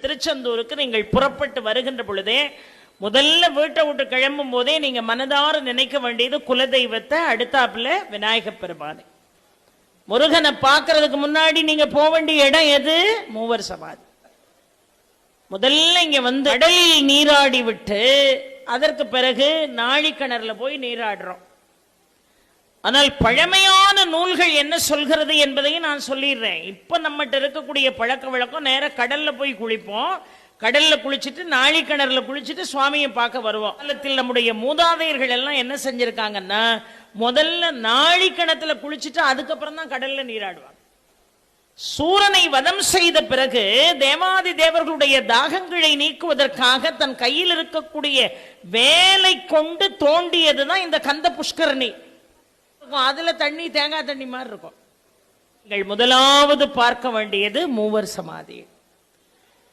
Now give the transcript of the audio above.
திருச்செந்தூருக்கு நீங்கள் புறப்பட்டு வருகின்ற பொழுதே முதல்ல வீட்டை விட்டு கிளம்பும் போதே நீங்க மனதார நினைக்க வேண்டியது குலதெய்வத்தை, அடுத்தாப்புல விநாயகப் பெருமானை. முருகனை பார்க்கறதுக்கு முன்னாடி நீங்க போக வேண்டிய இடம் எது? மூவர் சமாதி. முதல்ல இங்க வந்து கடலில் நீராடி விட்டு அதற்கு பிறகு நாழிக்கிணறுல போய் நீராடுறோம். ஆனால் பழமையான நூல்கள் என்ன சொல்கிறது என்பதையும் நான் சொல்லிடுறேன். இப்ப நம்மகிட்ட இருக்கக்கூடிய பழக்க வழக்கம் நேர கடல்ல போய் குளிப்போம், கடல்ல குளிச்சுட்டு நாழிக்கிணறுல குளிச்சுட்டு சுவாமியை பார்க்க வருவோம். காலத்தில் நம்முடைய மூதாதையர்கள் எல்லாம் என்ன செஞ்சிருக்காங்கன்னா முதல்ல நாழிக்கிணத்துல குளிச்சுட்டு அதுக்கப்புறம் தான் கடல்ல நீராடுவாங்க. சூரனை வதம் செய்த பிறகு தேவாதி தேவர்களுடைய தாகங்களை நீக்குவதற்காக தன் கையில் இருக்கக்கூடிய வேலை கொண்டு தோண்டியதுதான் இந்த கந்த புஷ்கரணி. அதுல தண்ணி தேங்காய் தண்ணி மாதிரி இருக்கும். நீங்கள் முதலாவது பார்க்க வேண்டியது மூவர் சமாதி.